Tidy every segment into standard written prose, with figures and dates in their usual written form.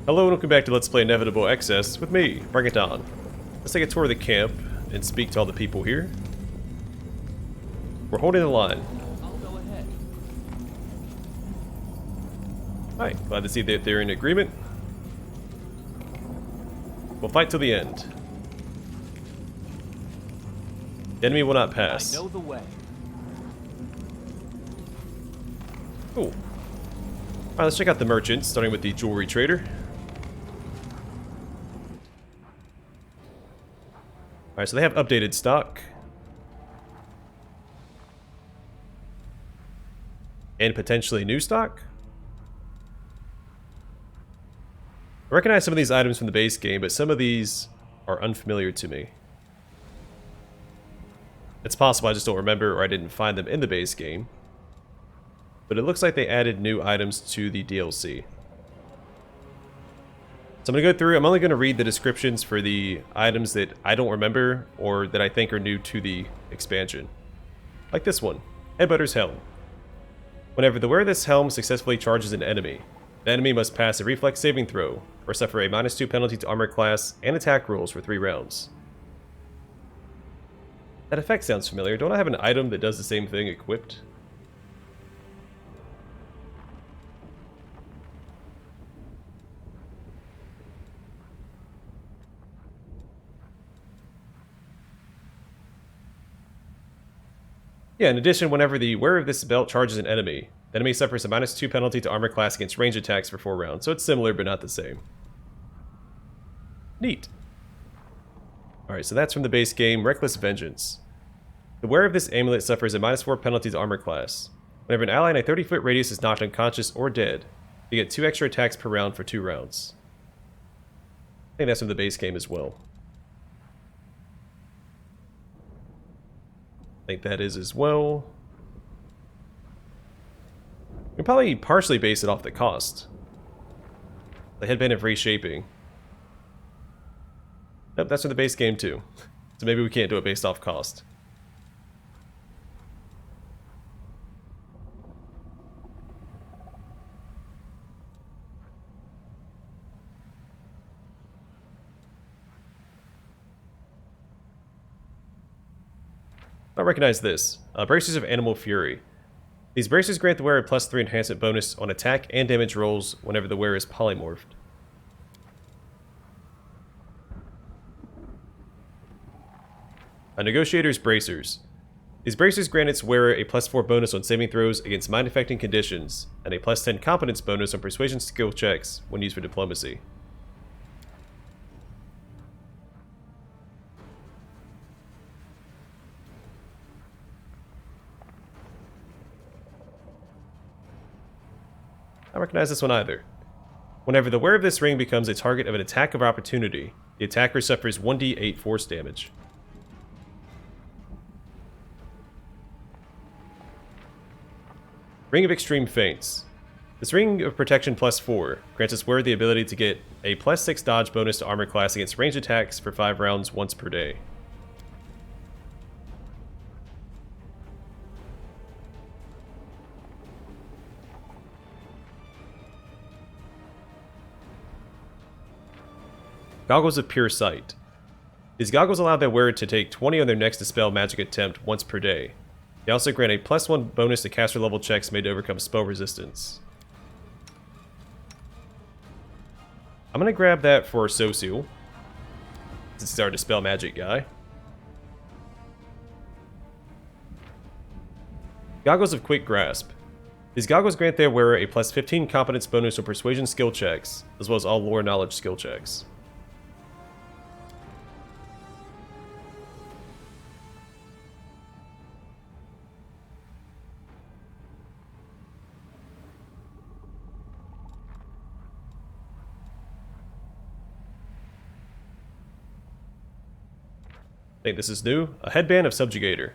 Hello and welcome back to Let's Play Inevitable Excess with me, Bring It On. Let's take a tour of the camp and speak to all the people here. We're holding the line. I'll go ahead. Alright, glad to see that they're in agreement. We'll fight till the end. The enemy will not pass. I know the way. Cool. Alright, let's check out the merchants, starting with the jewelry trader. Alright, so they have updated stock. And potentially new stock. I recognize some of these items from the base game, but some of these are unfamiliar to me. It's possible I just don't remember or I didn't find them in the base game. But it looks like they added new items to the DLC. So I'm going to go through, I'm only going to read the descriptions for the items that I don't remember or that I think are new to the expansion. Like this one, Headbutter's Helm. Whenever the wearer of this helm successfully charges an enemy, the enemy must pass a reflex saving throw or suffer a -2 penalty to armor class and attack rolls for 3 rounds. That effect sounds familiar. Don't I have an item that does the same thing equipped? Yeah, in addition, whenever the wearer of this belt charges an enemy, the enemy suffers a -2 penalty to armor class against range attacks for 4 rounds, so it's similar but not the same. Neat. Alright, so that's from the base game, Reckless Vengeance. The wearer of this amulet suffers a -4 penalty to armor class. Whenever an ally in a 30-foot radius is knocked unconscious or dead, you get 2 extra attacks per round for 2 rounds. I think that's from the base game as well. I think that is as well. We can probably partially base it off the cost. The Headband of Reshaping. Nope, that's from the base game too. So maybe we can't do it based off cost. I recognize this. Bracers of Animal Fury. These bracers grant the wearer a +3 enhancement bonus on attack and damage rolls whenever the wearer is polymorphed. Negotiator's Bracers. These bracers grant its wearer a +4 bonus on saving throws against mind-affecting conditions, and a +10 competence bonus on persuasion skill checks when used for diplomacy. I don't recognize this one either. Whenever the wearer of this ring becomes a target of an attack of opportunity, the attacker suffers 1d8 force damage. Ring of Extreme Feints. This ring of protection +4 grants its wearer the ability to get a +6 dodge bonus to armor class against ranged attacks for 5 rounds once per day. Goggles of Pure Sight. These goggles allow their wearer to take 20 on their next Dispel magic attempt once per day. They also grant a +1 bonus to Castor level checks made to overcome spell resistance. I'm going to grab that for Sosul, since he's our Dispel magic guy. Goggles of Quick Grasp. These goggles grant their wearer a +15 competence bonus on persuasion skill checks, as well as all lore knowledge skill checks. I think this is new. A Headband of Subjugator.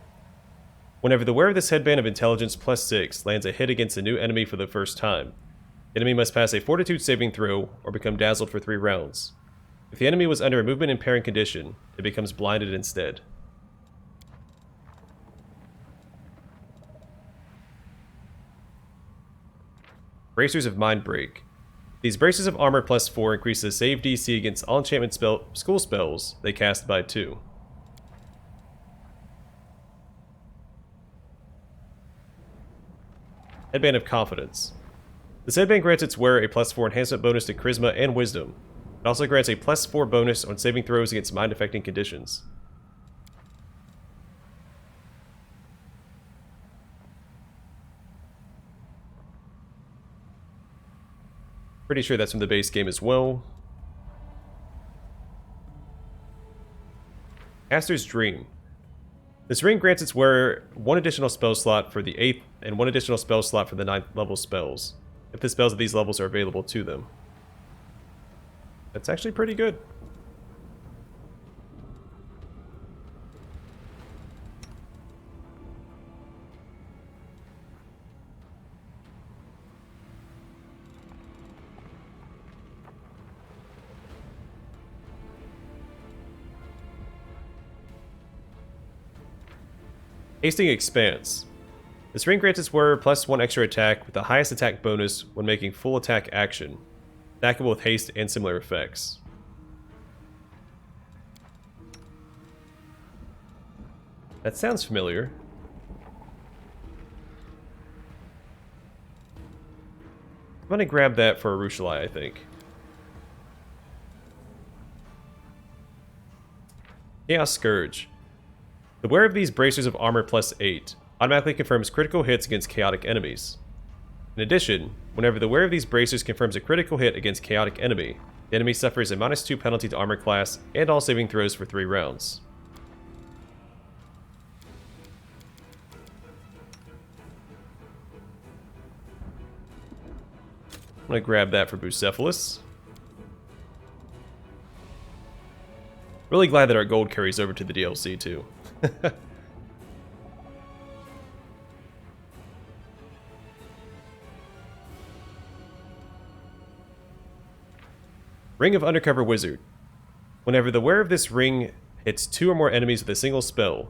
Whenever the wearer of this Headband of Intelligence +6 lands a hit against a new enemy for the first time, the enemy must pass a Fortitude saving throw or become dazzled for 3 rounds. If the enemy was under a movement impairing condition, it becomes blinded instead. Bracers of Mind Break. These braces of armor plus 4 increase the save DC against all enchantment school spells they cast by 2. Headband of Confidence. This headband grants its wearer a plus 4 enhancement bonus to Charisma and Wisdom. It also grants a plus 4 bonus on saving throws against mind-affecting conditions. Pretty sure that's from the base game as well. Castor's Dream. This ring grants its wearer 1 additional spell slot for the 8th and 1 additional spell slot for the 9th level spells, if the spells of these levels are available to them. That's actually pretty good. Hasting Expanse. This ring grants its wearer plus 1 extra attack with the highest attack bonus when making full attack action. Stackable with haste and similar effects. That sounds familiar. I'm gonna grab that for Arushalai, I think. Chaos Scourge. The wearer of these bracers of armor plus 8 automatically confirms critical hits against chaotic enemies. In addition, whenever the wearer of these bracers confirms a critical hit against chaotic enemy, the enemy suffers a -2 penalty to armor class and all saving throws for 3 rounds. I'm gonna grab that for Bucephalus. Really glad that our gold carries over to the DLC too. Ring of Undercover Wizard. Whenever the wearer of this ring hits 2 or more enemies with a single spell,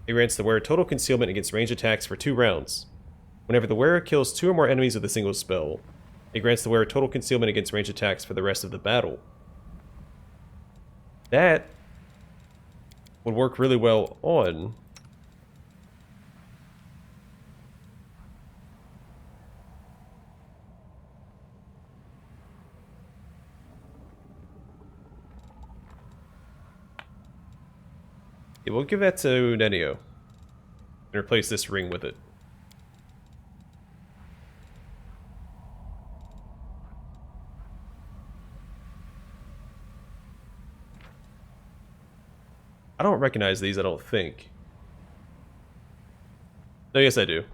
it grants the wearer total concealment against range attacks for 2 rounds. Whenever the wearer kills 2 or more enemies with a single spell, it grants the wearer total concealment against range attacks for the rest of the battle. That would work really well on we'll give that to Nenio and replace this ring with it. I don't recognize these, I don't think. No, yes I do.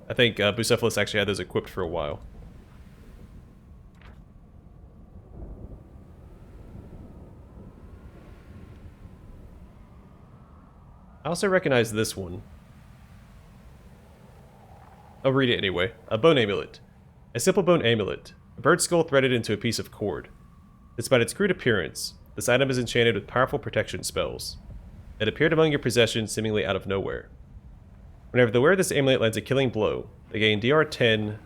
I think Bucephalus actually had those equipped for a while. I also recognize this one. I'll read it anyway. A Bone Amulet. A simple bone amulet. A bird skull threaded into a piece of cord. Despite its crude appearance, this item is enchanted with powerful protection spells. It appeared among your possessions seemingly out of nowhere. Whenever the wearer of this amulet lands a killing blow, they gain DR 10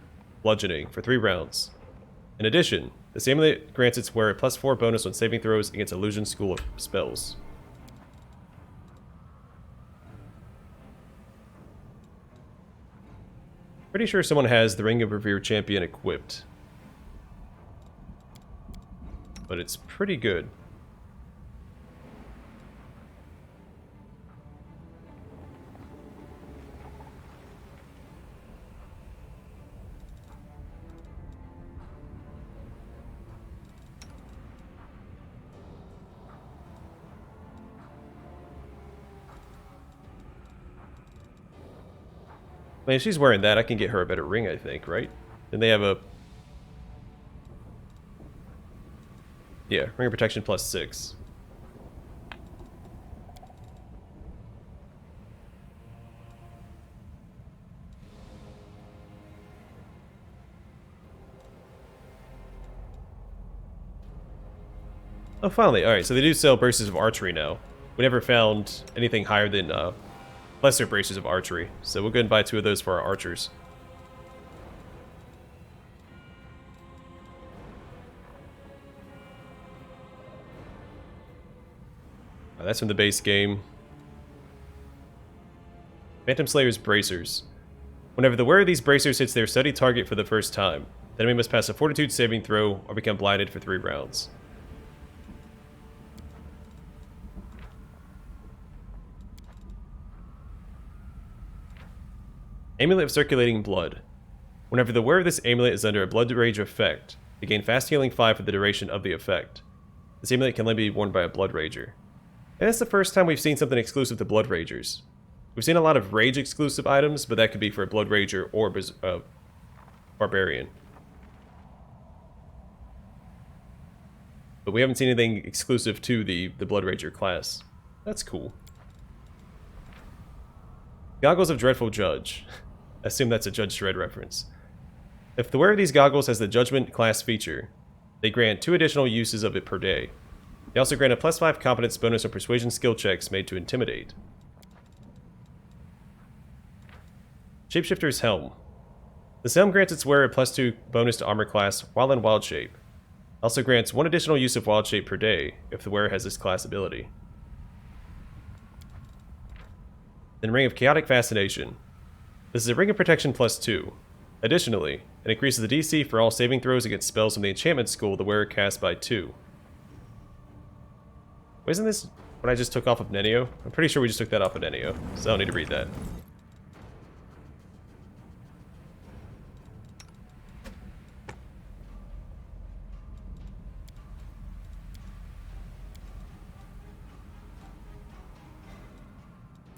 bludgeoning for 3 rounds. In addition, this amulet grants its wearer a +4 bonus on saving throws against Illusion School of spells. Pretty sure someone has the Ring of Revere Champion equipped. But it's pretty good. I mean, if she's wearing that, I can get her a better ring, I think, right? And they have a... yeah, ring of protection +6. Oh, finally. Alright, so they do sell braces of archery now. We never found anything higher than lesser braces of archery, so we'll go and buy 2 of those for our archers. That's from the base game. Phantom Slayer's Bracers. Whenever the wearer of these bracers hits their study target for the first time, the enemy must pass a Fortitude saving throw or become blinded for 3 rounds. Amulet of Circulating Blood. Whenever the wearer of this amulet is under a Blood Rage effect, they gain Fast Healing 5 for the duration of the effect. This amulet can only be worn by a Blood Rager. And that's the first time we've seen something exclusive to Blood Ragers. We've seen a lot of Rage exclusive items, but that could be for a Blood Rager or Barbarian. But we haven't seen anything exclusive to the Blood Rager class. That's cool. Goggles of Dreadful Judge. I assume that's a Judge Dredd reference. If the wearer of these goggles has the Judgment class feature, they grant 2 additional uses of it per day. They also grant a +5 competence bonus on persuasion skill checks made to intimidate. Shapeshifter's Helm. This helm grants its wearer a +2 bonus to armor class while in wild shape. Also grants 1 additional use of wild shape per day if the wearer has this class ability. Then Ring of Chaotic Fascination. This is a Ring of Protection +2. Additionally, it increases the DC for all saving throws against spells from the enchantment school the wearer casts by 2. Wasn't this what I just took off of Nenio? I'm pretty sure we just took that off of Nenio, so I don't need to read that.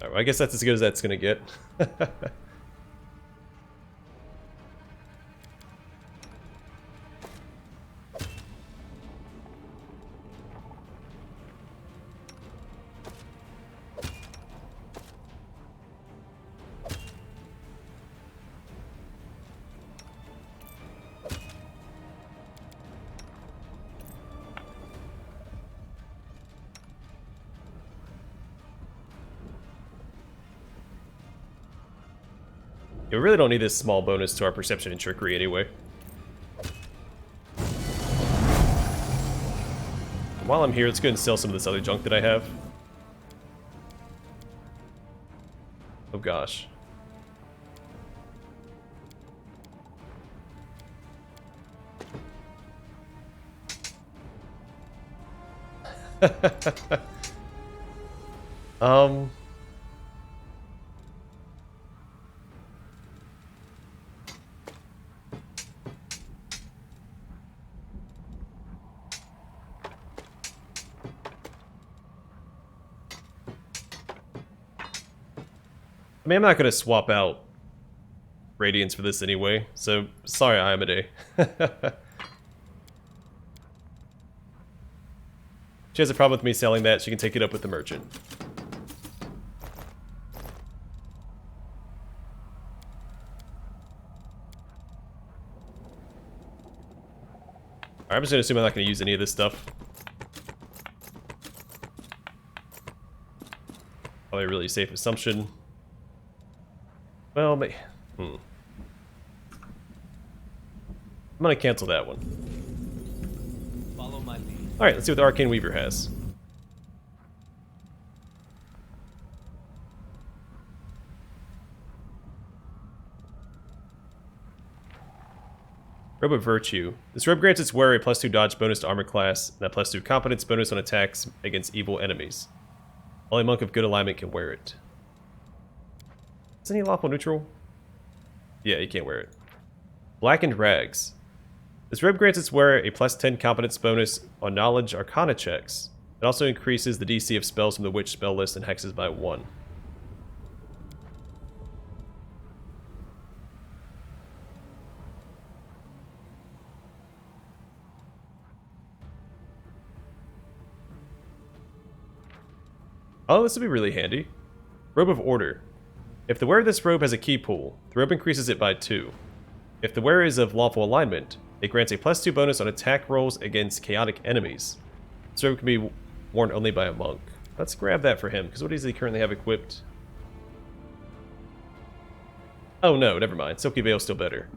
Alright, well, I guess that's as good as that's gonna get. We really don't need this small bonus to our perception and trickery anyway. While I'm here, let's go ahead and sell some of this other junk that I have. Oh gosh. I mean, I'm not going to swap out Radiance for this anyway, so sorry, Iamade. She has a problem with me selling that, she can take it up with the merchant. Alright, I'm just going to assume I'm not going to use any of this stuff. Probably a really safe assumption. Well, I'm gonna cancel that one. Follow my lead. Alright, let's see what the Arcane Weaver has. Robe of Virtue. This robe grants its wearer a +2 dodge bonus to armor class, and a +2 competence bonus on attacks against evil enemies. Only monk of good alignment can wear it. Isn't he lawful neutral? Yeah, he can't wear it. Blackened Rags. This robe grants its wearer a +10 competence bonus on knowledge arcana checks. It also increases the DC of spells from the witch spell list and hexes by 1. Oh, this would be really handy. Robe of Order. If the wearer of this robe has a key pool, the robe increases it by 2. If the wearer is of lawful alignment, it grants a +2 bonus on attack rolls against chaotic enemies. This robe can be worn only by a monk. Let's grab that for him, because what does he currently have equipped? Oh no, never mind. Silky Veil's still better.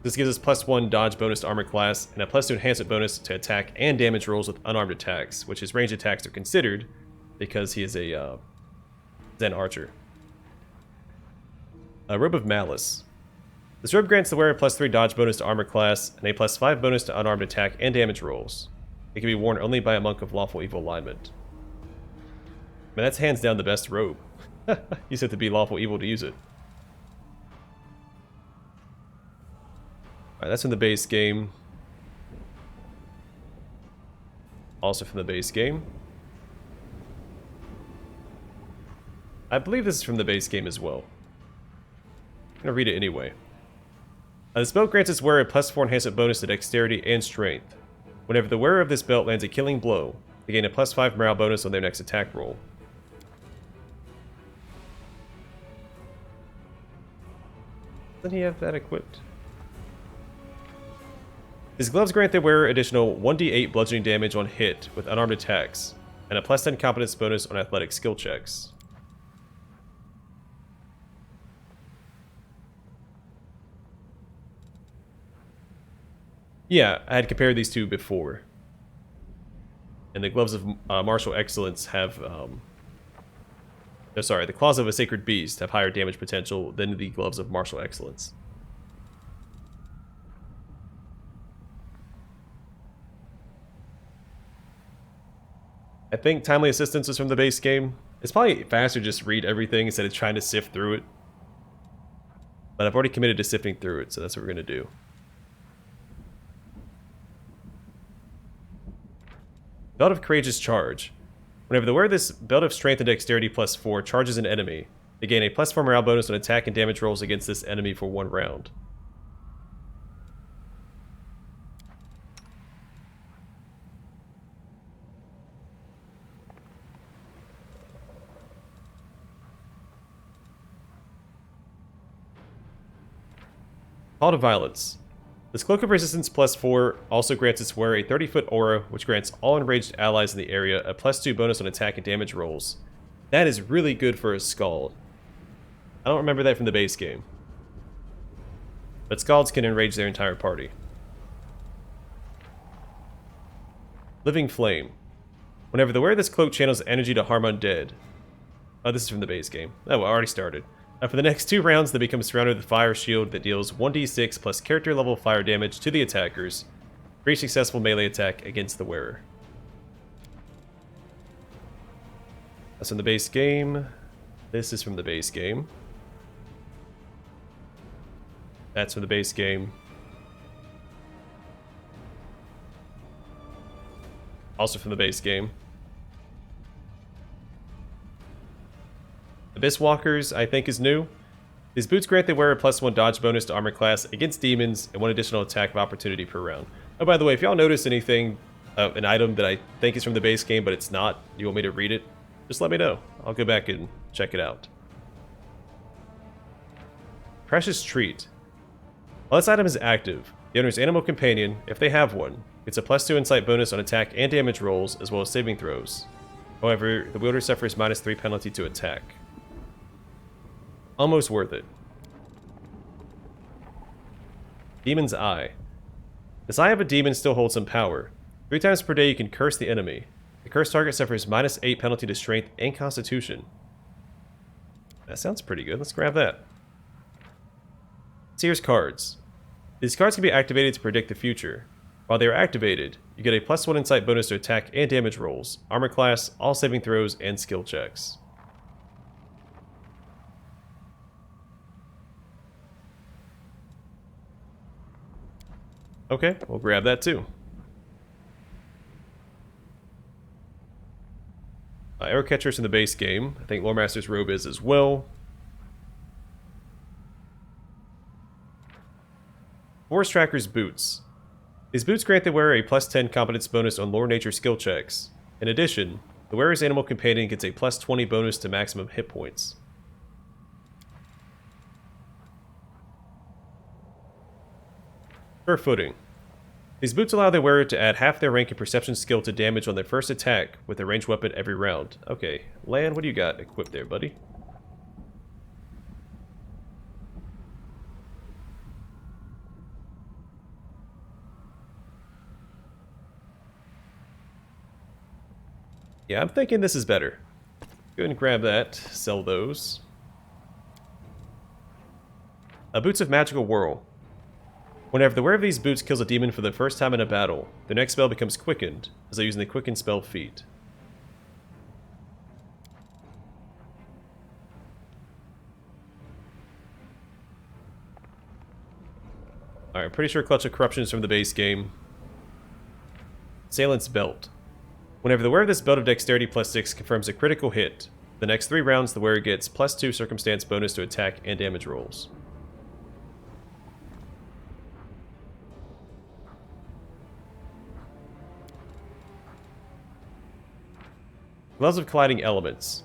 This gives us +1 dodge bonus to armor class, and a +2 enhancement bonus to attack and damage rolls with unarmed attacks, which his ranged attacks are considered, because he is a Zen archer. Robe of Malice. This robe grants the wearer +3 dodge bonus to armor class and a +5 bonus to unarmed attack and damage rolls. It can be worn only by a monk of lawful evil alignment. Man, that's hands down the best robe. You just have to be lawful evil to use it. Alright, that's from the base game. Also from the base game. I believe this is from the base game as well. I'm gonna read it anyway. The spell grants its wearer a +4 enhancement bonus to dexterity and strength. Whenever the wearer of this belt lands a killing blow, they gain a +5 morale bonus on their next attack roll. Doesn't he have that equipped? His gloves grant their wearer additional 1d8 bludgeoning damage on hit with unarmed attacks, and a +10 competence bonus on athletic skill checks. Yeah, I had compared these two before. And the gloves of martial excellence have... the claws of a sacred beast have higher damage potential than the gloves of martial excellence. I think timely assistance is from the base game. It's probably faster to just read everything instead of trying to sift through it. But I've already committed to sifting through it, so that's what we're going to do. Belt of Courageous Charge. Whenever the wearer of this Belt of Strength and Dexterity +4 charges an enemy, they gain a +4 morale bonus on attack and damage rolls against this enemy for 1 round. Call to Violence. This Cloak of Resistance +4 also grants its wearer a 30-foot aura, which grants all enraged allies in the area a +2 bonus on attack and damage rolls. That is really good for a Scald. I don't remember that from the base game. But Scalds can enrage their entire party. Living Flame. Whenever the wearer of this cloak channels energy to harm undead. Oh, this is from the base game. Oh, well, I already started. For the next 2 rounds, they become surrounded with a fire shield that deals 1d6 plus character level fire damage to the attackers for each successful melee attack against the wearer. That's from the base game. This is from the base game. That's from the base game. Also from the base game. Abyss Walkers, I think, is new. These boots grant the wearer a +1 dodge bonus to armor class against demons and 1 additional attack of opportunity per round. Oh, by the way, if y'all notice anything, an item that I think is from the base game, but it's not, you want me to read it, just let me know. I'll go back and check it out. Precious Treat. While this item is active, the owner's animal companion, if they have one, gets a +2 insight bonus on attack and damage rolls, as well as saving throws. However, the wielder suffers -3 penalty to attack. Almost worth it. Demon's Eye. This Eye of a Demon still holds some power. 3 times per day you can curse the enemy. The cursed target suffers -8 penalty to strength and constitution. That sounds pretty good. Let's grab that. Seer's Cards. These cards can be activated to predict the future. While they are activated, you get a +1 insight bonus to attack and damage rolls, armor class, all saving throws, and skill checks. Okay, we'll grab that too. Arrow Catcher's in the base game. I think Loremaster's Robe is as well. Forest Tracker's Boots. These boots grant the wearer a +10 competence bonus on lore nature skill checks. In addition, the wearer's animal companion gets a +20 bonus to maximum hit points. Sure Footing. These boots allow their wearer to add half their rank and perception skill to damage on their first attack with a ranged weapon every round. Okay, Lan, what do you got equipped there, buddy? Yeah, I'm thinking this is better. Go ahead and grab that. Sell those. Boots of Magical Whirl. Whenever the wearer of these boots kills a demon for the first time in a battle, their next spell becomes quickened, as they're using the Quicken spell feat. Alright, pretty sure Clutch of Corruption is from the base game. Assailant's Belt. Whenever the wearer of this belt of Dexterity +6 confirms a critical hit, the next 3 rounds the wearer gets +2 circumstance bonus to attack and damage rolls. Gloves of Colliding Elements.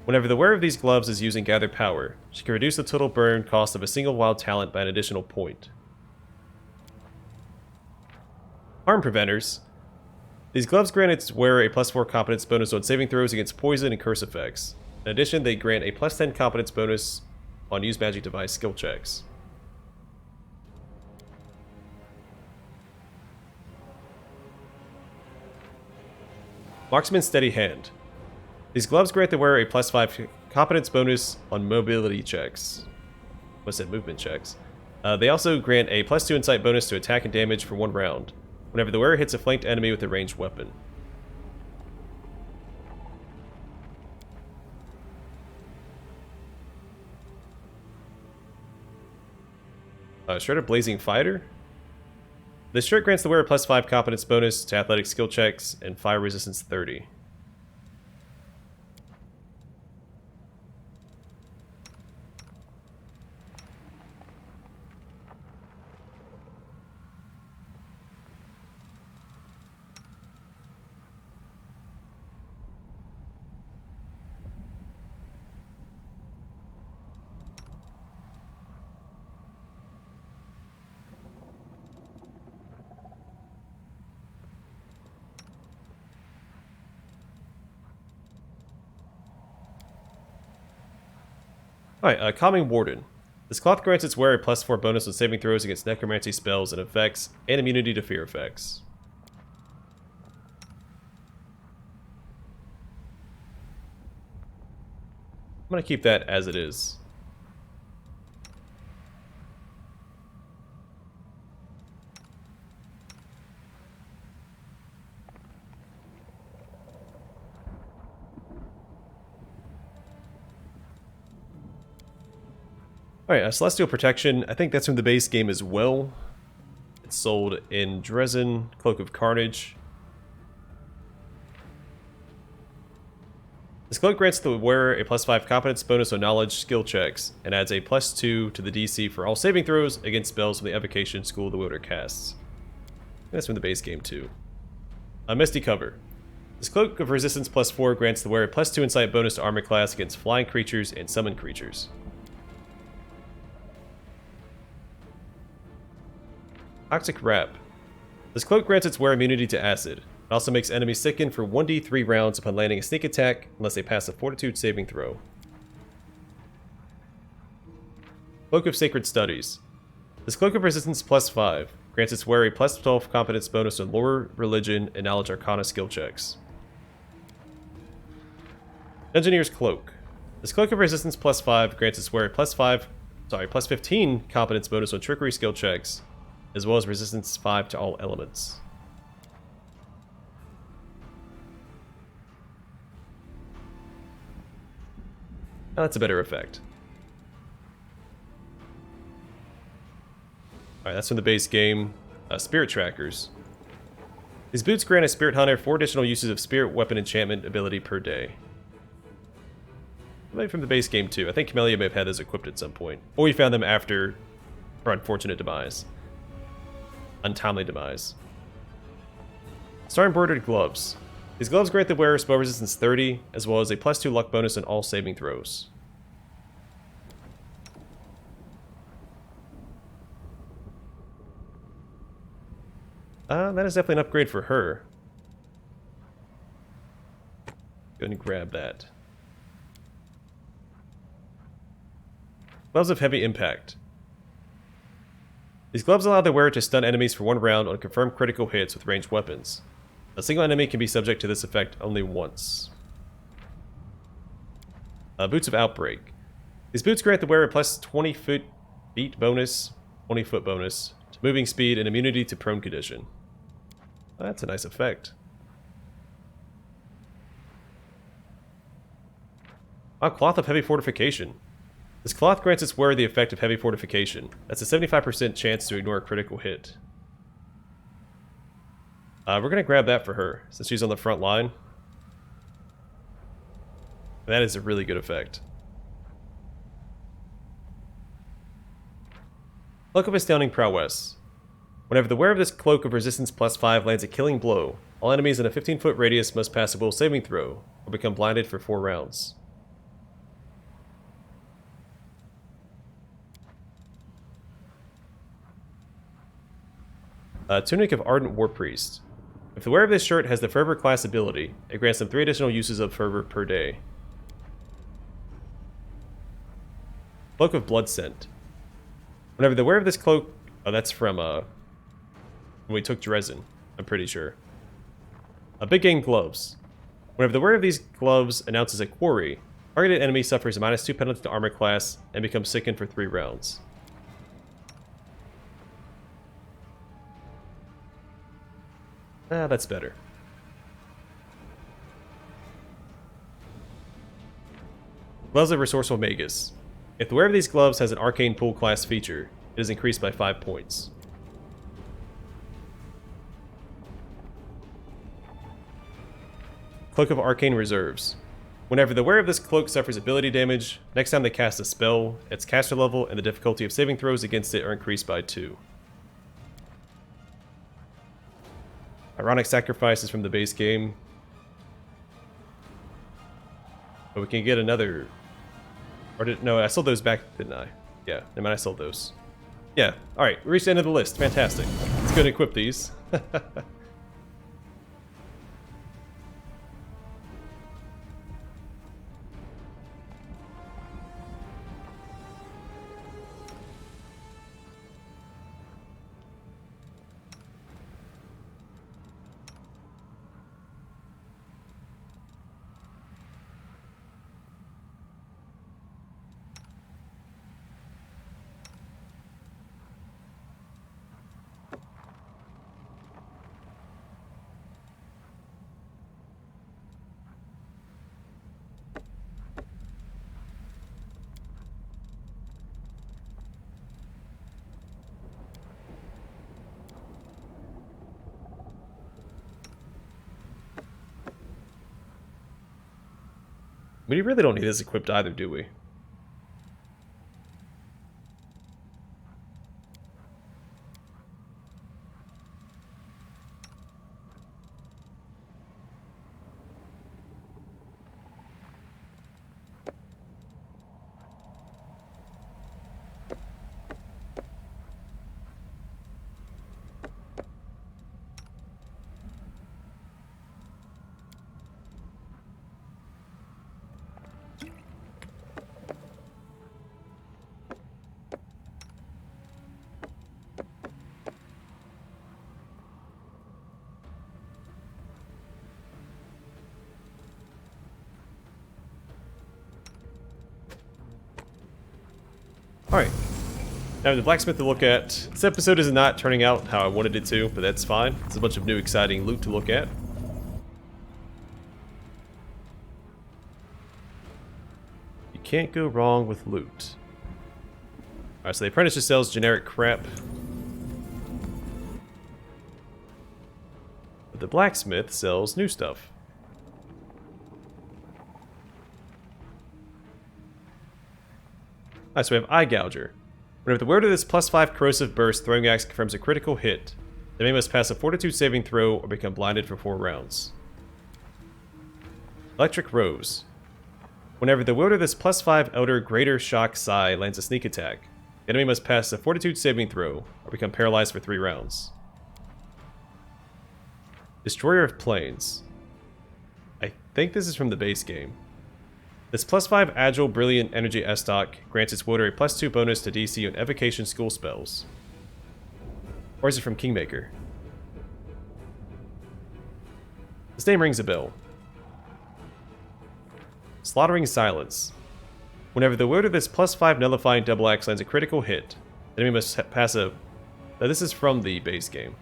Whenever the wearer of these gloves is using Gather Power, she can reduce the total burn cost of a single wild talent by an additional point. Harm Preventers. These gloves grant its wearer a +4 competence bonus on saving throws against poison and curse effects. In addition, they grant a +10 competence bonus on use magic device skill checks. Marksman's Steady Hand. These gloves grant the wearer a +5 competence bonus on mobility checks. I said movement checks. They also grant a +2 insight bonus to attack and damage for 1 round, whenever the wearer hits a flanked enemy with a ranged weapon. Shred Blazing Fighter. This shirt grants the wearer a +5 competence bonus to athletic skill checks and fire resistance 30. Alright, Calming Warden. This cloth grants its wearer a +4 bonus on saving throws against necromancy spells and effects, and immunity to fear effects. I'm going to keep that as it is. Alright, Celestial Protection. I think that's from the base game as well. It's sold in Dresden, Cloak of Carnage. This cloak grants the wearer a +5 competence bonus on knowledge skill checks, and adds a +2 to the DC for all saving throws against spells from the Evocation School of the Wielder casts. That's from the base game too. Misty Cover. This cloak of resistance +4 grants the wearer a +2 insight bonus to armor class against flying creatures and summoned creatures. Toxic Wrap. This cloak grants its wearer immunity to acid. It also makes enemies sicken for 1d3 rounds upon landing a sneak attack, unless they pass a Fortitude saving throw. Cloak of Sacred Studies. This cloak of resistance +5 grants its wearer a +12 competence bonus on lore, religion, and knowledge arcana skill checks. Engineer's Cloak. This cloak of resistance +5 grants its wearer +15 competence bonus on trickery skill checks, as well as resistance 5 to all elements. Now that's a better effect. Alright, that's from the base game. Spirit Trackers. These boots grant a Spirit Hunter 4 additional uses of Spirit Weapon Enchantment ability per day. Maybe from the base game too. I think Camellia may have had those equipped at some point. Or we found them after her unfortunate demise. Untimely demise. Star Embroidered Gloves. These gloves grant the wearer spell resistance 30, as well as a +2 luck bonus on all saving throws. That is definitely an upgrade for her. Go ahead and grab that. Gloves of Heavy Impact. These gloves allow the wearer to stun enemies for 1 round on confirmed critical hits with ranged weapons. A single enemy can be subject to this effect only once. Boots of Outbreak. These boots grant the wearer plus 20 feet bonus, 20 foot bonus to moving speed and immunity to prone condition. That's a nice effect. Cloth of Heavy Fortification. This cloth grants its wearer the effect of Heavy Fortification. That's a 75% chance to ignore a critical hit. We're going to grab that for her, since she's on the front line. That is a really good effect. Cloak of Astounding Prowess. Whenever the wearer of this Cloak of Resistance +5 lands a killing blow, all enemies in a 15-foot radius must pass a will saving throw, or become blinded for 4 rounds. Tunic of Ardent War Priest. If the wearer of this shirt has the Fervor class ability, it grants them 3 additional uses of Fervor per day. Cloak of Blood Scent. Whenever the wearer of this cloak... Oh, that's from, when we took Dresden, I'm pretty sure. Big Game Gloves. Whenever the wearer of these gloves announces a quarry, targeted enemy suffers a -2 penalty to armor class and becomes sickened for 3 rounds. That's better. Gloves of Resourceful Magus. If the wearer of these gloves has an Arcane Pool class feature, it is increased by 5 points. Cloak of Arcane Reserves. Whenever the wearer of this cloak suffers ability damage, next time they cast a spell, its caster level and the difficulty of saving throws against it are increased by 2. Ironic Sacrifice is from the base game. But we can get another... No, I sold those back, didn't I? Yeah, never mind, I sold those. Yeah, alright, we reached the end of the list. Fantastic. Let's go and equip these. We really don't need this equipped either, do we? Alright. Now the Blacksmith to look at. This episode is not turning out how I wanted it to, but that's fine. It's a bunch of new exciting loot to look at. You can't go wrong with loot. Alright, so the Apprentice just sells generic crap. But the Blacksmith sells new stuff. Alright, so we have Eye Gouger. Whenever the wearer of this +5 corrosive burst throwing axe confirms a critical hit, the enemy must pass a Fortitude saving throw or become blinded for 4 rounds. Electric Rose. Whenever the wielder of this +5 Elder Greater Shock Sai lands a sneak attack, the enemy must pass a Fortitude saving throw or become paralyzed for 3 rounds. Destroyer of Plains. I think this is from the base game. This +5 Agile Brilliant Energy S-Stock grants its wielder a +2 bonus to DC on Evocation school spells. Or is it from Kingmaker? This name rings a bell. Slaughtering Silence. Whenever the wielder of this +5 nullifying double axe lands a critical hit, the enemy must pass a... Now this is from the base game.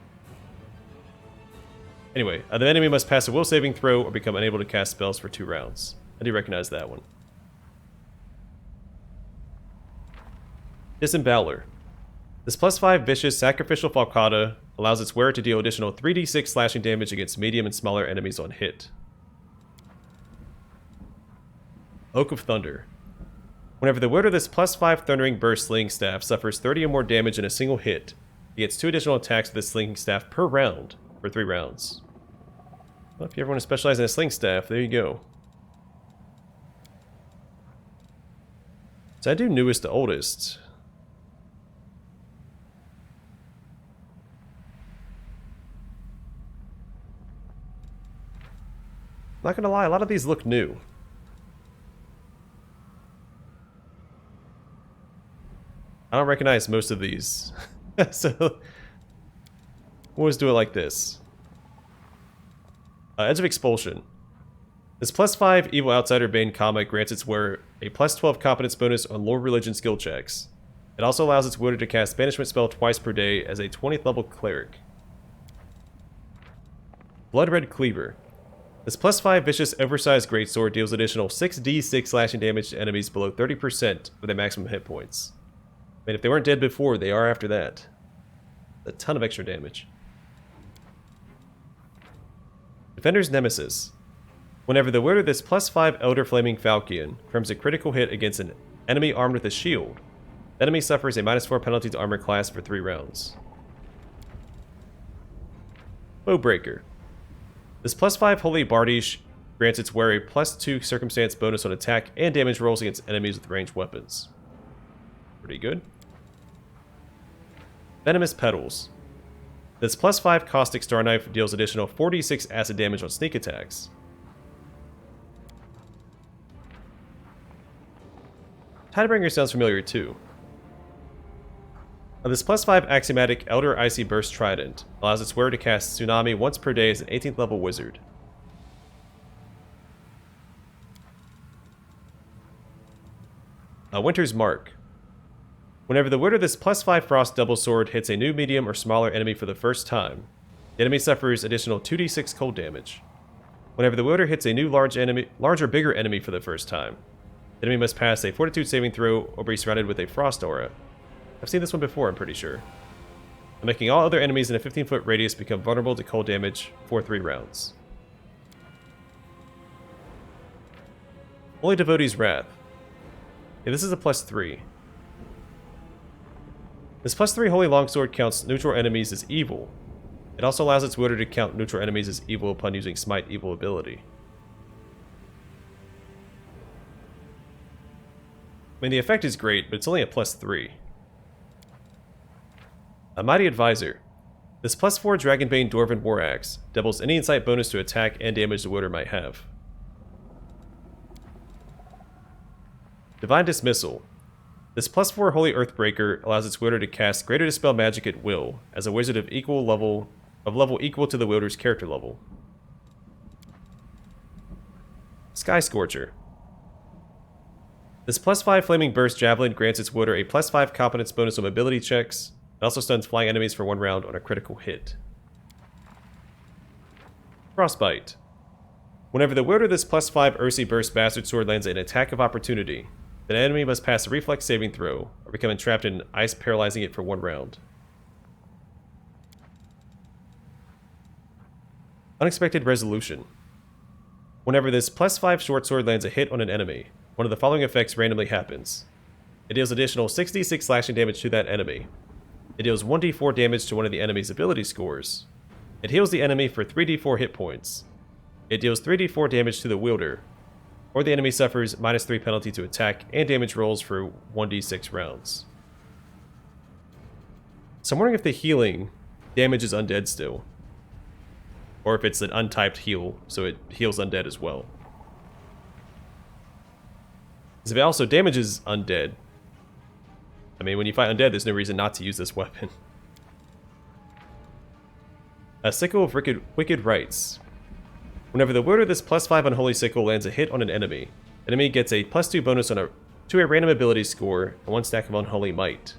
Anyway, the enemy must pass a will saving throw or become unable to cast spells for 2 rounds. I do recognize that one. Disemboweler. This +5 vicious sacrificial falcata allows its wearer to deal additional 3d6 slashing damage against medium and smaller enemies on hit. Oak of Thunder. Whenever the wielder of this +5 Thundering Burst Sling Staff suffers 30 or more damage in a single hit, he gets 2 additional attacks with the Sling Staff per round for 3 rounds. Well, if you ever want to specialize in a Sling Staff, there you go. So I do newest to oldest. Not gonna lie, a lot of these look new. I don't recognize most of these. So, we'll always do it like this. Edge of Expulsion. This +5 Evil Outsider Bane comic grants its wearer a +12 competence bonus on lore religion skill checks. It also allows its wielder to cast Banishment spell twice per day as a 20th level cleric. Blood Red Cleaver. This +5 vicious oversized greatsword deals additional 6d6 slashing damage to enemies below 30% of their maximum hit points. I mean, if they weren't dead before, they are after that. A ton of extra damage. Defender's Nemesis. Whenever the wielder of this +5 Elder Flaming Falchion confirms a critical hit against an enemy armed with a shield, the enemy suffers a -4 penalty to armor class for 3 rounds. Bowbreaker. This +5 Holy Bardiche grants its wearer a +2 circumstance bonus on attack and damage rolls against enemies with ranged weapons. Pretty good. Venomous Petals. This +5 Caustic Star Knife deals additional 46 acid damage on sneak attacks. Tidebringer sounds familiar too. This +5 Axiomatic Elder Icy Burst Trident allows its wearer to cast Tsunami once per day as an 18th level wizard. Winter's Mark. Whenever the wielder of this +5 Frost Double Sword hits a new medium or smaller enemy for the first time, the enemy suffers additional 2d6 cold damage. Whenever the wielder hits a new larger bigger enemy for the first time, the enemy must pass a Fortitude saving throw or be surrounded with a Frost Aura. I've seen this one before, I'm pretty sure. And making all other enemies in a 15-foot radius become vulnerable to cold damage for 3 rounds. Holy Devotee's Wrath. Yeah, this is a +3. This +3 Holy Longsword counts neutral enemies as evil. It also allows its wielder to count neutral enemies as evil upon using Smite Evil ability. I mean, the effect is great, but it's only a +3. A Mighty Advisor. This +4 Dragonbane Dwarven War Axe doubles any insight bonus to attack and damage the wielder might have. Divine Dismissal. This +4 Holy Earthbreaker allows its wielder to cast Greater Dispel Magic at will as a wizard of level equal to the wielder's character level. Sky Scorcher. This +5 Flaming Burst Javelin grants its wielder a +5 competence bonus on mobility checks. It also stuns flying enemies for 1 round on a critical hit. Frostbite. Whenever the wielder of this +5 Ursi Burst Bastard Sword lands an attack of opportunity, the enemy must pass a reflex saving throw or become entrapped in ice, paralyzing it for 1 round. Unexpected Resolution. Whenever this +5 Short Sword lands a hit on an enemy, one of the following effects randomly happens. It deals additional 6d6 slashing damage to that enemy. It deals 1d4 damage to one of the enemy's ability scores. It heals the enemy for 3d4 hit points. It deals 3d4 damage to the wielder, or the enemy suffers -3 penalty to attack and damage rolls for 1d6 rounds. So I'm wondering if the healing damages undead still. Or if it's an untyped heal, so it heals undead as well. Because if it also damages undead, I mean, when you fight undead, there's no reason not to use this weapon. A Sickle of Wicked Rites. Whenever the wielder of this +5 Unholy Sickle lands a hit on an enemy gets a +2 bonus on 2 a random ability score, and 1 stack of Unholy Might.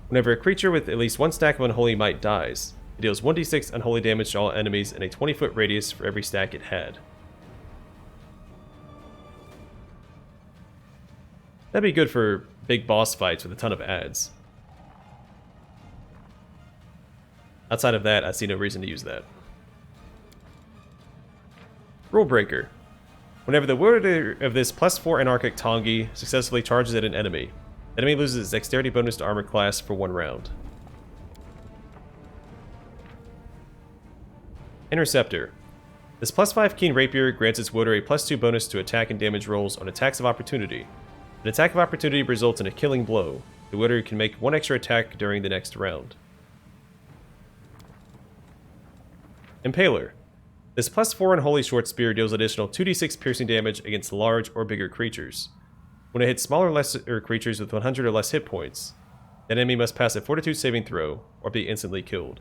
Whenever a creature with at least 1 stack of Unholy Might dies, it deals 1d6 unholy damage to all enemies in a 20-foot radius for every stack it had. That'd be good for big boss fights with a ton of adds. Outside of that, I see no reason to use that. Rule Breaker. Whenever the wielder of this +4 anarchic Tongi successfully charges at an enemy, the enemy loses its dexterity bonus to armor class for 1 round. Interceptor. This +5 Keen Rapier grants its wielder a +2 bonus to attack and damage rolls on attacks of opportunity. If an attack of opportunity results in a killing blow, the wielder can make 1 extra attack during the next round. Impaler. This +4 Unholy Short Spear deals additional 2d6 piercing damage against large or bigger creatures. When it hits smaller or lesser creatures with 100 or less hit points, that enemy must pass a Fortitude saving throw or be instantly killed.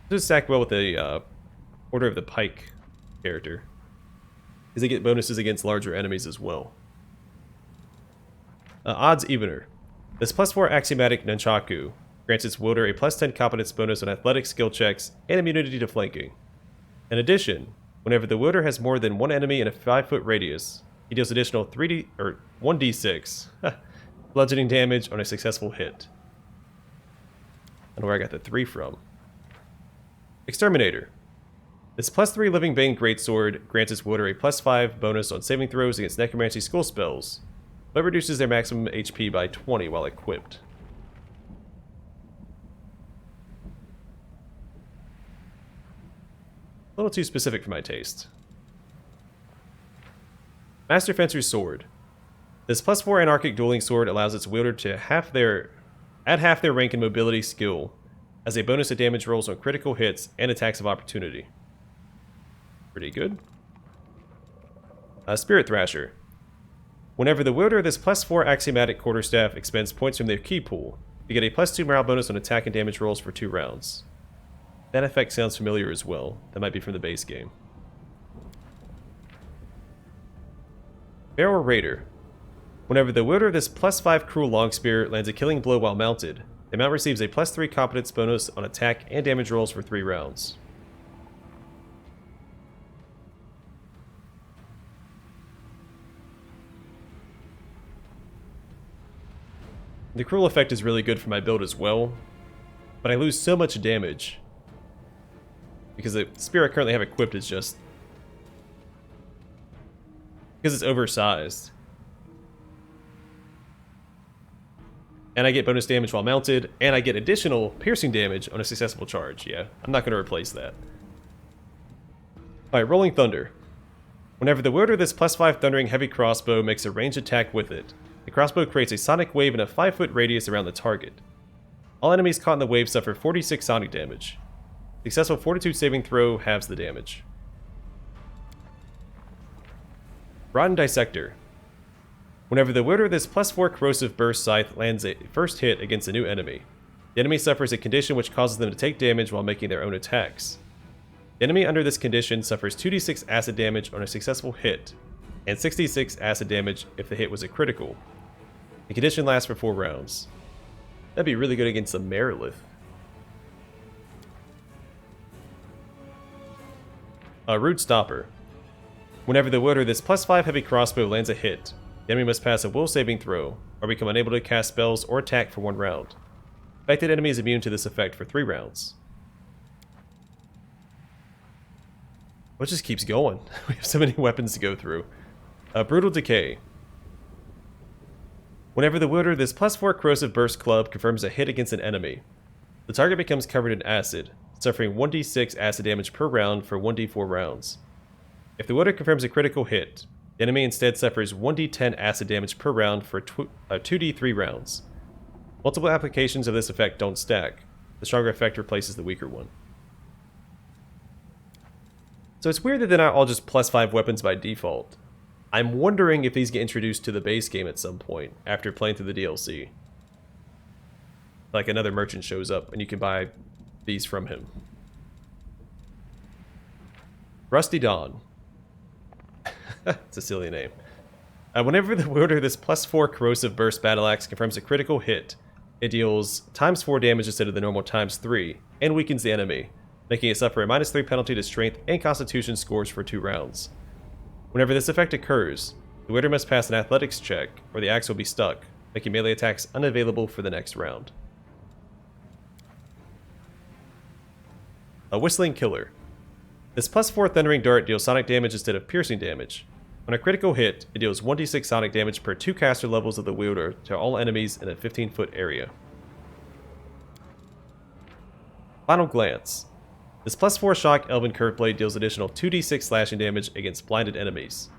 This would stack well with the Order of the Pike character, because they get bonuses against larger enemies as well. Odds Evener. This +4 Axiomatic Nunchaku grants its wielder a +10 competence bonus on athletic skill checks and immunity to flanking. In addition, whenever the wielder has more than 1 enemy in a 5-foot radius, he deals additional 1d6 bludgeoning damage on a successful hit. I don't know where I got the 3 from. Exterminator. This +3 Living Bane Greatsword grants its wielder a +5 bonus on saving throws against Necromancy School spells, but reduces their maximum HP by 20 while equipped. A little too specific for my taste. Master Fencer's Sword. This +4 Anarchic Dueling Sword allows its wielder to add half their rank and mobility skill as a bonus to damage rolls on critical hits and attacks of opportunity. Pretty good. Spirit Thrasher. Whenever the wielder of this +4 Axiomatic Quarterstaff expends points from their key pool, you get a +2 morale bonus on attack and damage rolls for 2 rounds. That effect sounds familiar as well. That might be from the base game. Barrel Raider. Whenever the wielder of this +5 Cruel Longspear lands a killing blow while mounted, the mount receives a +3 competence bonus on attack and damage rolls for 3 rounds. The Cruel effect is really good for my build as well, but I lose so much damage because the spear I currently have equipped is just because it's oversized. And I get bonus damage while mounted, and I get additional piercing damage on a successful charge. Yeah, I'm not going to replace that. Alright, Rolling Thunder. Whenever the wielder of this +5 Thundering Heavy Crossbow makes a ranged attack with it, the crossbow creates a sonic wave in a 5-foot radius around the target. All enemies caught in the wave suffer 46 sonic damage. Successful Fortitude saving throw halves the damage. Rotten Dissector. Whenever the wielder of this +4 Corrosive Burst Scythe lands a first hit against a new enemy, the enemy suffers a condition which causes them to take damage while making their own attacks. The enemy under this condition suffers 2d6 acid damage on a successful hit, and 66 acid damage if the hit was a critical. The condition lasts for 4 rounds. That'd be really good against the Merilith. Root Stopper. Whenever the wielder of this +5 Heavy Crossbow lands a hit, the enemy must pass a will saving throw, or become unable to cast spells or attack for 1 round. Affected enemy is immune to this effect for 3 rounds. Well, it just keeps going. We have so many weapons to go through. Brutal Decay. Whenever the wielder of this +4 Corrosive Burst Club confirms a hit against an enemy, the target becomes covered in acid, suffering 1d6 acid damage per round for 1d4 rounds. If the wielder confirms a critical hit, the enemy instead suffers 1d10 acid damage per round for 2d3 rounds. Multiple applications of this effect don't stack. The stronger effect replaces the weaker one. So it's weird that they're not all just +5 weapons by default. I'm wondering if these get introduced to the base game at some point, after playing through the DLC. Like another merchant shows up and you can buy these from him. Rusty Dawn. It's a silly name. Whenever the wielder of this +4 corrosive burst battle axe confirms a critical hit, it deals ×4 damage instead of the normal ×3, and weakens the enemy, making it suffer a -3 penalty to strength and constitution scores for 2 rounds. Whenever this effect occurs, the wielder must pass an athletics check, or the axe will be stuck, making melee attacks unavailable for the next round. A Whistling Killer. This +4 Thundering Dart deals sonic damage instead of piercing damage. On a critical hit, it deals 1d6 sonic damage per 2 caster levels of the wielder to all enemies in a 15-foot area. Final Glance. This +4 Shock Elven Curve Blade deals additional 2d6 slashing damage against blinded enemies.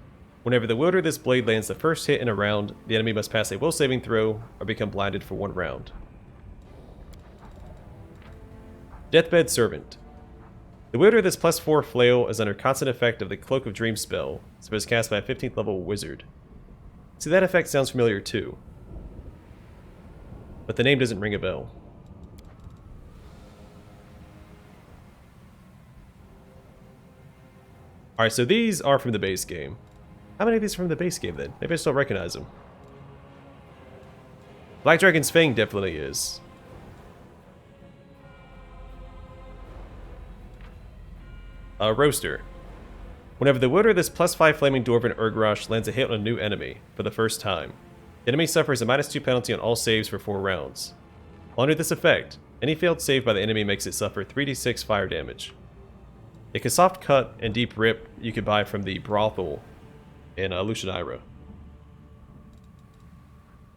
Whenever the wielder of this blade lands the first hit in a round, the enemy must pass a will saving throw or become blinded for 1 round. Deathbed Servant. The wielder of this +4 flail is under constant effect of the Cloak of Dreams spell, so it is cast by a 15th level wizard. See, that effect sounds familiar too, but the name doesn't ring a bell. Alright, so these are from the base game. How many of these are from the base game then? Maybe I just don't recognize them. Black Dragon's Fang definitely is. Roaster. Whenever the wielder of this +5 Flaming Dwarven Urgrosh lands a hit on a new enemy for the first time, the enemy suffers a -2 penalty on all saves for 4 rounds. While under this effect, any failed save by the enemy makes it suffer 3d6 fire damage. A soft cut and deep rip you could buy from the brothel in Lucianira.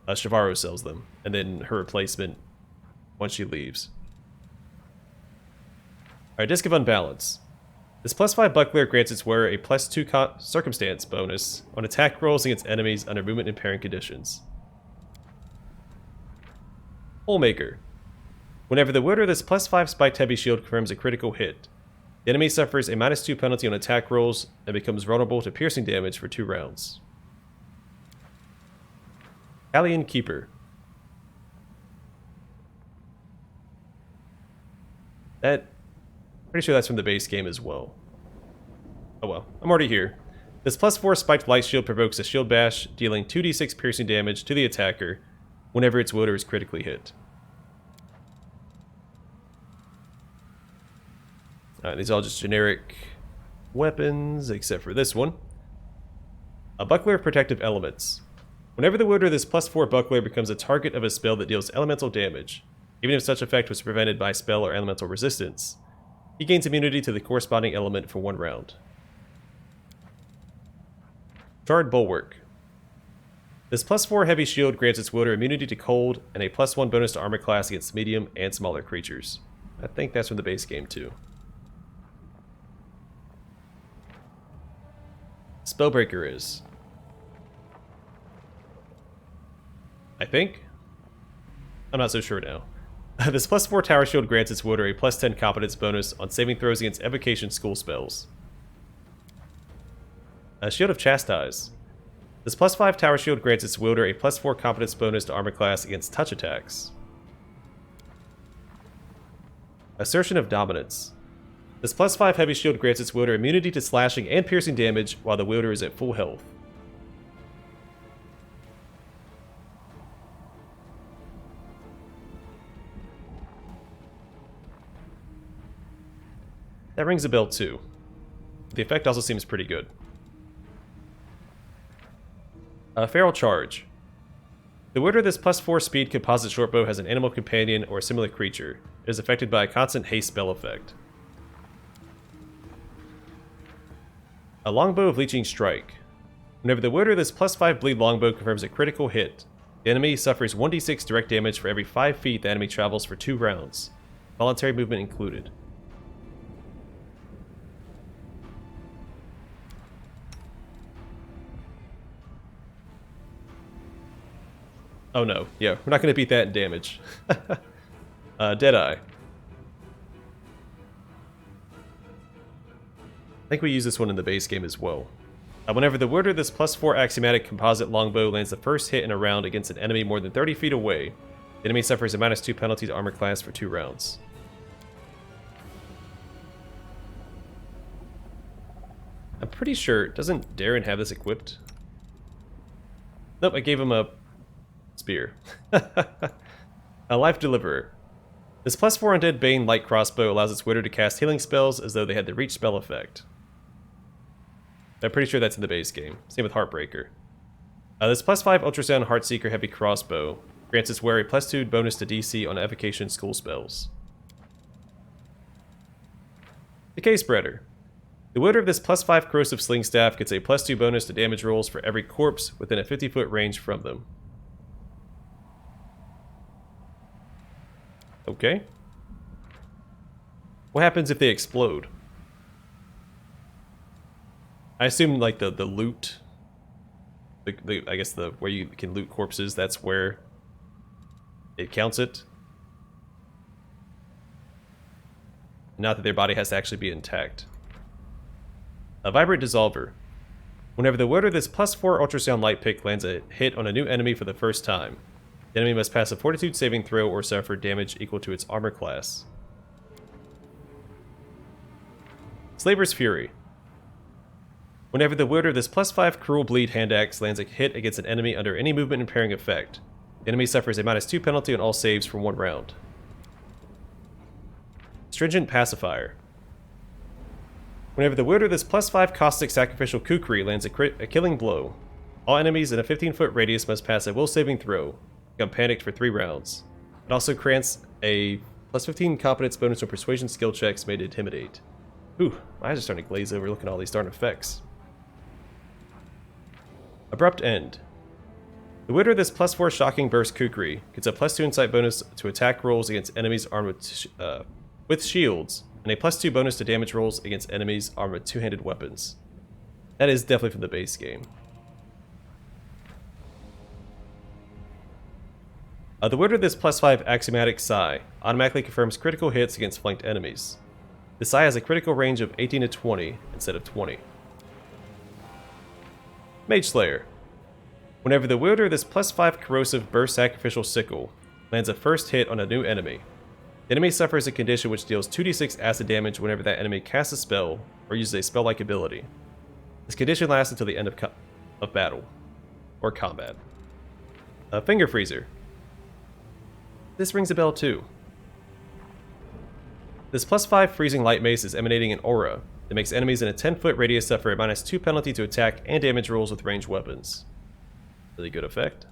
Shavaro sells them, and then her replacement once she leaves. Alright, Disc of Unbalance. This +5 Buckler grants its wearer a +2 circumstance bonus on attack rolls against enemies under movement impairing conditions. Holemaker. Whenever the wielder of this +5 Spiked Heavy Shield confirms a critical hit, the enemy suffers a -2 penalty on attack rolls and becomes vulnerable to piercing damage for 2 rounds. Galleon Keeper. Pretty sure that's from the base game as well. Oh well, I'm already here. This +4 Spiked Light Shield provokes a shield bash, dealing 2d6 piercing damage to the attacker whenever its wielder is critically hit. Alright, these are all just generic weapons, except for this one. A Buckler of Protective Elements. Whenever the wielder of this +4 Buckler becomes a target of a spell that deals elemental damage, even if such effect was prevented by spell or elemental resistance, he gains immunity to the corresponding element for 1 round. Charred Bulwark. This +4 Heavy Shield grants its wielder immunity to cold and a +1 bonus to armor class against medium and smaller creatures. I think that's from the base game too. Spellbreaker is. I think? I'm not so sure now. This +4 Tower Shield grants its wielder a +10 competence bonus on saving throws against evocation school spells. A Shield of Chastise. This +5 Tower Shield grants its wielder a +4 competence bonus to armor class against touch attacks. Assertion of Dominance. This +5 Heavy Shield grants its wielder immunity to slashing and piercing damage while the wielder is at full health. That rings a bell too. The effect also seems pretty good. Feral Charge. The wielder of this +4 speed composite shortbow has an animal companion or a similar creature. It is affected by a constant haste spell effect. A Longbow of Leeching Strike. Whenever the wielder of this +5 bleed longbow confirms a critical hit, the enemy suffers 1d6 direct damage for every 5 feet the enemy travels for 2 rounds. Voluntary movement included. Oh no, yeah, we're not going to beat that in damage. Deadeye. I think we use this one in the base game as well. Whenever the wielder of this +4 axiomatic composite longbow lands the first hit in a round against an enemy more than 30 feet away, the enemy suffers a -2 penalty to armor class for 2 rounds. I'm pretty sure, doesn't Darren have this equipped? Nope, I gave him a spear. A Life Deliverer. This +4 Undead Bane light crossbow allows its wielder to cast healing spells as though they had the reach spell effect. I'm pretty sure that's in the base game. Same with Heartbreaker. This +5 Ultrasound Heartseeker Heavy Crossbow grants its wearer a +2 bonus to DC on evocation school spells. Decay Spreader. The wielder of this +5 Corrosive Sling Staff gets a +2 bonus to damage rolls for every corpse within a 50-foot range from them. Okay. What happens if they explode? I assume like the loot, I guess the where you can loot corpses, that's where it counts it. Not that their body has to actually be intact. A Vibrant Dissolver. Whenever the wielder of this +4 Ultrasound Light Pick lands a hit on a new enemy for the first time, the enemy must pass a Fortitude saving throw or suffer damage equal to its armor class. Slaver's Fury. Whenever the wielder of this +5 Cruel Bleed Hand Axe lands a hit against an enemy under any movement impairing effect, the enemy suffers a -2 penalty on all saves for 1 round. Stringent Pacifier. Whenever the wielder of this +5 Caustic Sacrificial Kukri lands a killing blow, all enemies in a 15-foot radius must pass a will saving throw, become panicked for 3 rounds. It also grants a +15 competence bonus on persuasion skill checks made to intimidate. Ooh, my eyes are starting to glaze over looking at all these darn effects. Abrupt End. The wielder of this +4 Shocking Burst Kukri gets a +2 insight bonus to attack rolls against enemies armed with shields, and a +2 bonus to damage rolls against enemies armed with two-handed weapons. That is definitely from the base game. The wielder of this +5 Axiomatic Sai automatically confirms critical hits against flanked enemies. The Sai has a critical range of 18 to 20 instead of 20. Mage Slayer. Whenever the wielder of this +5 Corrosive Burst Sacrificial Sickle lands a first hit on a new enemy, the enemy suffers a condition which deals 2d6 acid damage whenever that enemy casts a spell or uses a spell-like ability. This condition lasts until the end of battle or combat. Finger Freezer. This rings a bell too. This +5 Freezing Light Mace is emanating an aura that makes enemies in a 10-foot radius suffer a -2 penalty to attack and damage rolls with ranged weapons. Really good effect.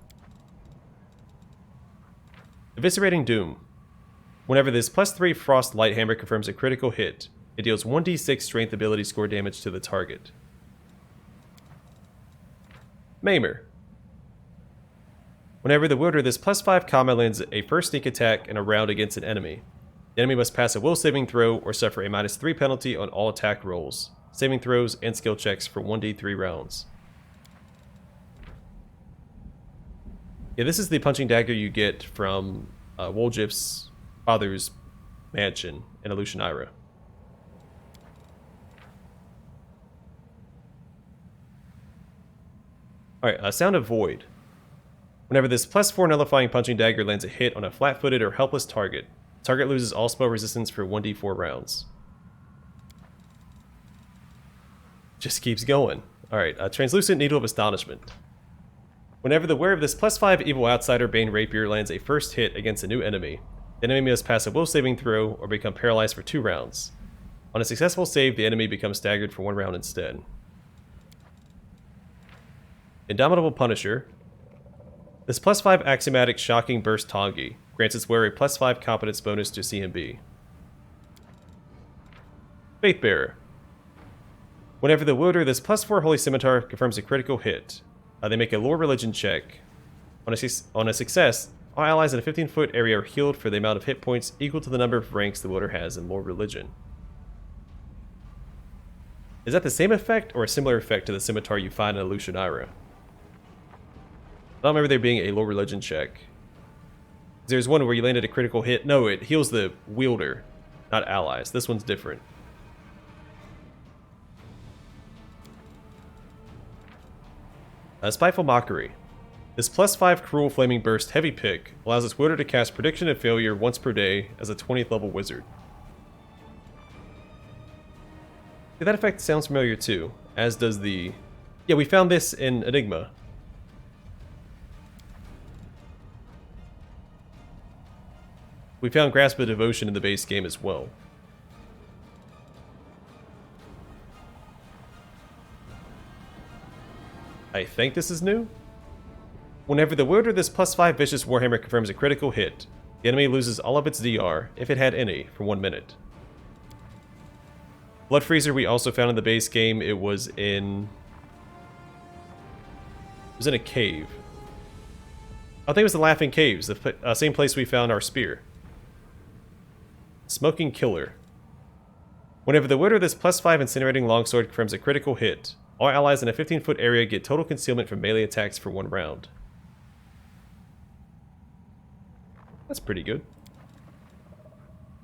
Eviscerating Doom. Whenever this +3 Frost Lighthammer confirms a critical hit, it deals 1d6 strength ability score damage to the target. Maimer. Whenever the wielder of this +5 comma lands a first sneak attack in a round against an enemy, the enemy must pass a will saving throw or suffer a -3 penalty on all attack rolls, saving throws, and skill checks for 1d3 rounds. Yeah, this is the punching dagger you get from Woljif's father's mansion in Alushanira. Alright, Sound of Void. Whenever this +4 Nullifying Punching Dagger lands a hit on a flat-footed or helpless target, the target loses all spell resistance for 1d4 rounds. Just keeps going. Alright, Translucent Needle of Astonishment. Whenever the wearer of this +5 Evil Outsider Bane Rapier lands a first hit against a new enemy, the enemy must pass a will saving throw or become paralyzed for 2 rounds. On a successful save, the enemy becomes staggered for 1 round instead. Indomitable Punisher. This +5 Axiomatic Shocking Burst Tongi grants its wearer a +5 competence bonus to CMB. Faithbearer. Whenever the wielder of this +4 Holy Scimitar confirms a critical hit, they make a lore religion check. On a success, all allies in a 15-foot area are healed for the amount of hit points equal to the number of ranks the wielder has in lore religion. Is that the same effect or a similar effect to the scimitar you find in Alushanira? I don't remember there being a lore religion check. There's one where you landed a critical hit. No, it heals the wielder, not allies. This one's different. Spiteful Mockery. This +5 Cruel Flaming Burst Heavy Pick allows its wielder to cast Prediction of Failure once per day as a 20th level wizard. Yeah, that effect sounds familiar too, as does the... Yeah, we found this in Enigma. We found Grasp of Devotion in the base game as well. I think this is new. Whenever the wielder of this +5 Vicious Warhammer confirms a critical hit, the enemy loses all of its DR, if it had any, for 1 minute. Blood Freezer we also found in the base game. It was in a cave. I think it was the Laughing Caves, the same place we found our spear. Smoking Killer. Whenever the wielder of this +5 Incinerating Longsword confirms a critical hit, all allies in a 15-foot area get total concealment from melee attacks for 1 round. That's pretty good.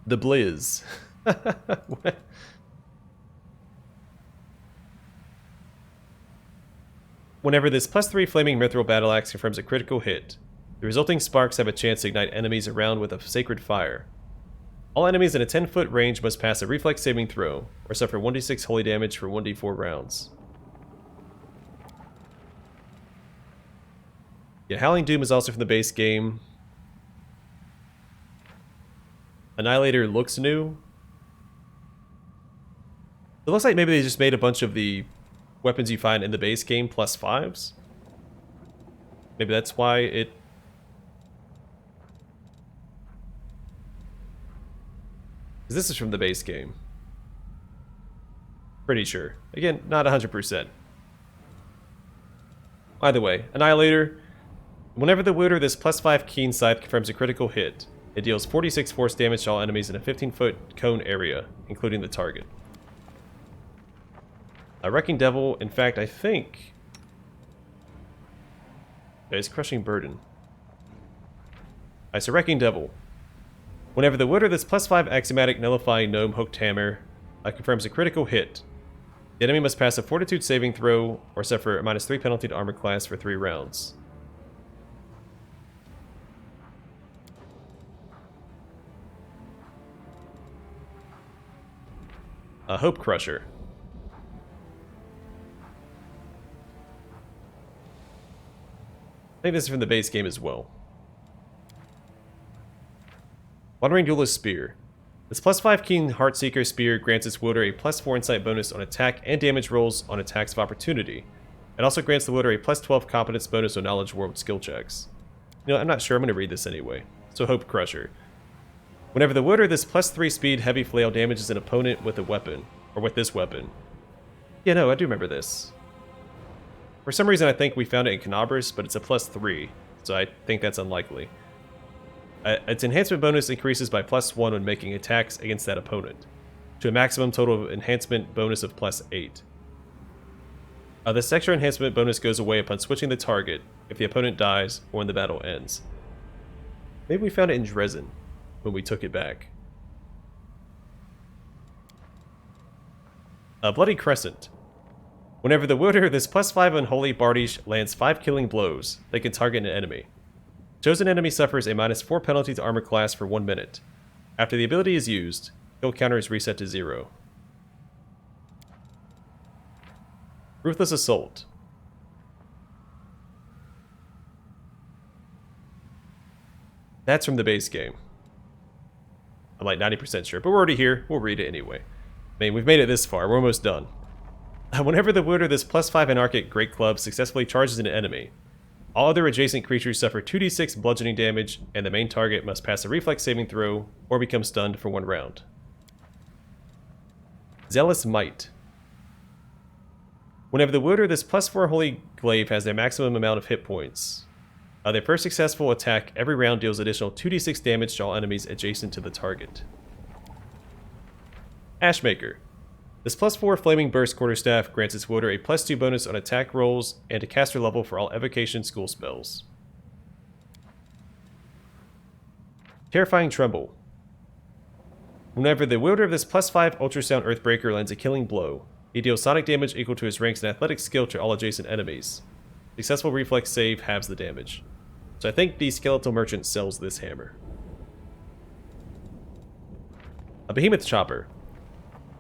The Blizz. Whenever this +3 Flaming Mithril Battle Axe confirms a critical hit, the resulting sparks have a chance to ignite enemies around with a sacred fire. All enemies in a 10-foot range must pass a reflex saving throw, or suffer 1d6 holy damage for 1d4 rounds. Yeah, Howling Doom is also from the base game. Annihilator looks new. It looks like maybe they just made a bunch of the weapons you find in the base game +5s. Maybe that's why it... Because this is from the base game. Pretty sure. Again, not 100%. Either way, Annihilator. Whenever the wielder of this +5 Keen Scythe confirms a critical hit, it deals 46 force damage to all enemies in a 15-foot cone area, including the target. A Wrecking Devil, in fact, I think... Yeah, it's Crushing Burden. Alright, so Wrecking Devil. Whenever the wielder of this +5 Axiomatic Nullifying Gnome Hooked Hammer confirms a critical hit, the enemy must pass a Fortitude saving throw or suffer a -3 penalty to armor class for 3 rounds. A Hope Crusher. I think this is from the base game as well. Wandering Duelist Spear. This +5 Keen Heartseeker Spear grants its wielder a +4 insight bonus on attack and damage rolls on attacks of opportunity. It also grants the wielder a +12 competence bonus on knowledge world skill checks. You know, I'm not sure, I'm going to read this anyway. So Hope Crusher. Whenever the wielder of this +3 speed heavy flail damages an opponent with a weapon, or with this weapon. Yeah, no, I do remember this. For some reason I think we found it in Canabras, but it's a +3, so I think that's unlikely. Its enhancement bonus increases by +1 when making attacks against that opponent, to a maximum total of enhancement bonus of +8. This extra enhancement bonus goes away upon switching the target, if the opponent dies, or when the battle ends. Maybe we found it in Dresden, when we took it back. A Bloody Crescent. Whenever the wielder of this +5 Unholy Bardish lands 5 killing blows, they can target an enemy. Chosen enemy suffers a -4 penalty to armor class for 1 minute. After the ability is used, kill counter is reset to 0. Ruthless Assault. That's from the base game. I'm like 90% sure, but we're already here. We'll read it anyway. I mean, we've made it this far. We're almost done. Whenever the wielder of this +5 Anarchic Great Club successfully charges an enemy, all other adjacent creatures suffer 2d6 bludgeoning damage, and the main target must pass a reflex saving throw or become stunned for 1 round. Zealous Might. Whenever the wielder of this +4 Holy Glaive has their maximum amount of hit points, their first successful attack every round deals additional 2d6 damage to all enemies adjacent to the target. Ashmaker. This +4 Flaming Burst Quarterstaff grants its wielder a +2 bonus on attack rolls and a caster level for all evocation school spells. Terrifying Tremble. Whenever the wielder of this +5 Ultrasound Earthbreaker lands a killing blow, he deals sonic damage equal to his ranks and athletic skill to all adjacent enemies. Successful reflex save halves the damage. So I think the Skeletal Merchant sells this hammer. A Behemoth Chopper.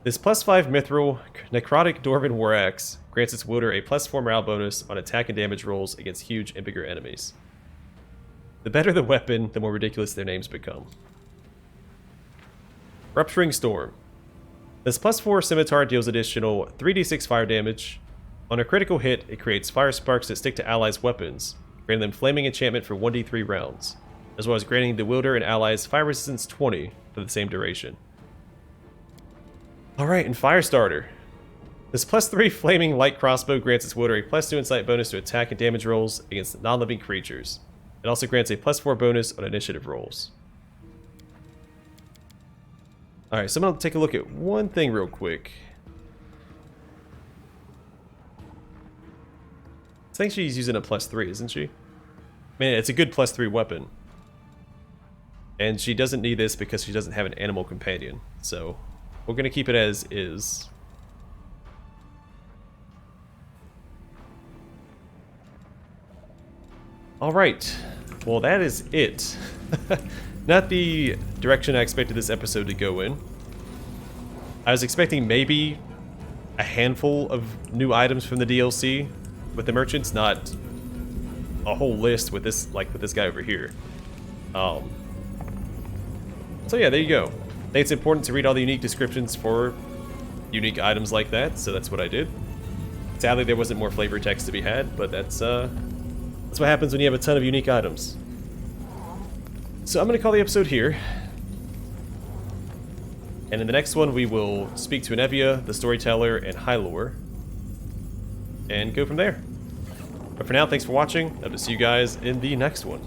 This +5 Mithril Necrotic Dwarven War Axe grants its wielder a +4 morale bonus on attack and damage rolls against huge and bigger enemies. The better the weapon, the more ridiculous their names become. Rupturing Storm. This +4 scimitar deals additional 3d6 fire damage. On a critical hit, it creates fire sparks that stick to allies' weapons, granting them flaming enchantment for 1d3 rounds, as well as granting the wielder and allies fire resistance 20 for the same duration. Alright, and Firestarter. This +3 flaming light crossbow grants its wielder a +2 insight bonus to attack and damage rolls against non-living creatures. It also grants a +4 bonus on initiative rolls. Alright, so I'm going to take a look at one thing real quick. I think she's using a +3, isn't she? Man, it's a good +3 weapon. And she doesn't need this because she doesn't have an animal companion. So, we're going to keep it as is. Alright, well that is it. Not the direction I expected this episode to go in. I was expecting maybe a handful of new items from the DLC with the merchants, not a whole list with this, like with this guy over here. So yeah, there you go. I think it's important to read all the unique descriptions for unique items like that, so that's what I did. Sadly, there wasn't more flavor text to be had, but that's what happens when you have a ton of unique items. So I'm going to call the episode here. And in the next one, we will speak to Anevia, the storyteller, and Hylor, and go from there. But for now, thanks for watching. Hope to see you guys in the next one.